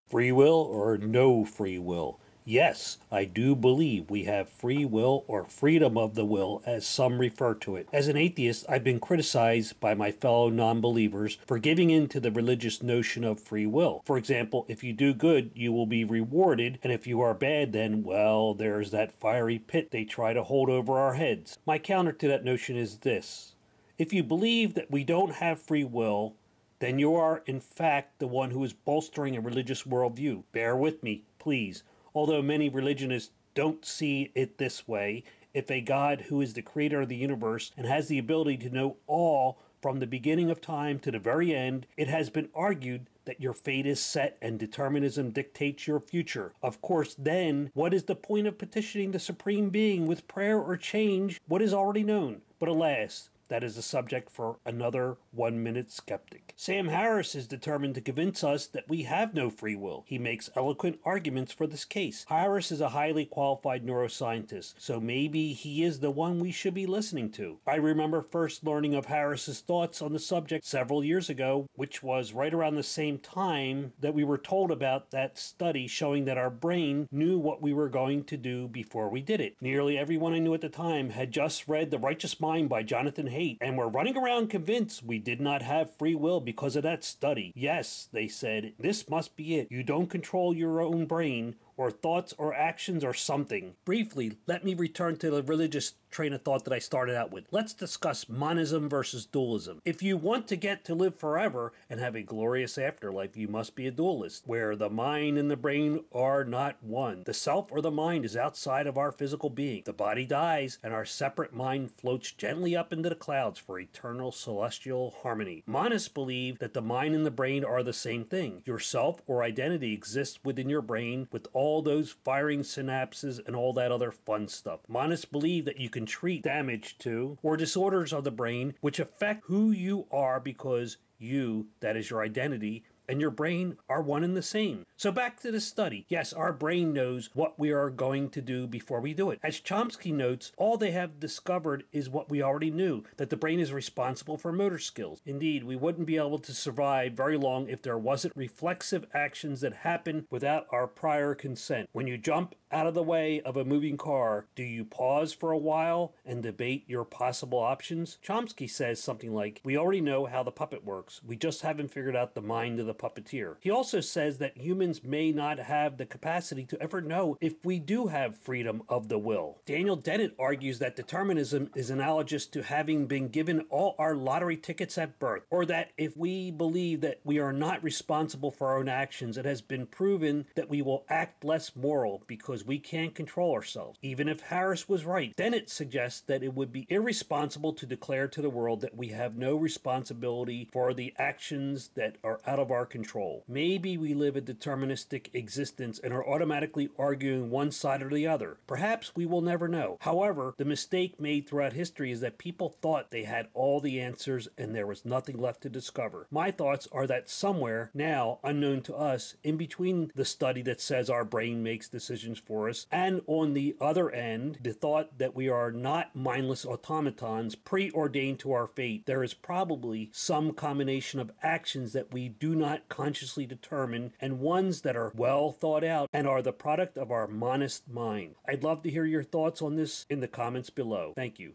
Free will or no free will? Yes, I do believe we have free will or freedom of the will, as some refer to it. As an atheist, I've been criticized by my fellow non-believers for giving in to the religious notion of free will. For example, if you do good, you will be rewarded, and if you are bad, then, well, there's that fiery pit they try to hold over our heads. My counter to that notion is this. If you believe that we don't have free will, then you are, in fact, the one who is bolstering a religious worldview. Bear with me, please. Although many religionists don't see it this way, if a God who is the creator of the universe and has the ability to know all from the beginning of time to the very end, it has been argued that your fate is set and determinism dictates your future. Of course, then, what is the point of petitioning the Supreme Being with prayer or change what is already known? But alas, that is a subject for another 1-minute skeptic. Sam Harris is determined to convince us that we have no free will. He makes eloquent arguments for this case. Harris is a highly qualified neuroscientist, so maybe he is the one we should be listening to. I remember first learning of Harris's thoughts on the subject several years ago, which was right around the same time that we were told about that study showing that our brain knew what we were going to do before we did it. Nearly everyone I knew at the time had just read The Righteous Mind by Jonathan Haidt and were running around convinced we did not have free will because of that study. Yes, they said, this must be it. You don't control your own brain or thoughts or actions or something. Briefly, let me return to the religious train of thought that I started out with. Let's discuss monism versus dualism. If you want to get to live forever and have a glorious afterlife, you must be a dualist, where the mind and the brain are not one. The self or the mind is outside of our physical being. The body dies, and our separate mind floats gently up into the clouds for eternal celestial harmony. Monists believe that the mind and the brain are the same thing. Your self or identity exists within your brain with all those firing synapses and all that other fun stuff. Monists believe that you can treat damage to or disorders of the brain which affect who you are because you, that is your identity, and your brain are one and the same. So back to the study. Yes, our brain knows what we are going to do before we do it. As Chomsky notes, all they have discovered is what we already knew, that the brain is responsible for motor skills. Indeed, we wouldn't be able to survive very long if there wasn't reflexive actions that happen without our prior consent. When you jump out of the way of a moving car, do you pause for a while and debate your possible options? Chomsky says something like, we already know how the puppet works. We just haven't figured out the mind of the puppeteer. He also says that humans may not have the capacity to ever know if we do have freedom of the will. Daniel Dennett argues that determinism is analogous to having been given all our lottery tickets at birth, or that if we believe that we are not responsible for our own actions, it has been proven that we will act less moral because we can't control ourselves. Even if Harris was right, Dennett suggests that it would be irresponsible to declare to the world that we have no responsibility for the actions that are out of our control. Maybe we live a deterministic existence and are automatically arguing one side or the other. Perhaps we will never know. However, the mistake made throughout history is that people thought they had all the answers and there was nothing left to discover. My thoughts are that somewhere, now unknown to us, in between the study that says our brain makes decisions for us, and on the other end, the thought that we are not mindless automatons preordained to our fate, there is probably some combination of actions that we do not consciously determine and ones that are well thought out and are the product of our monist mind. I'd love to hear your thoughts on this in the comments below. Thank you.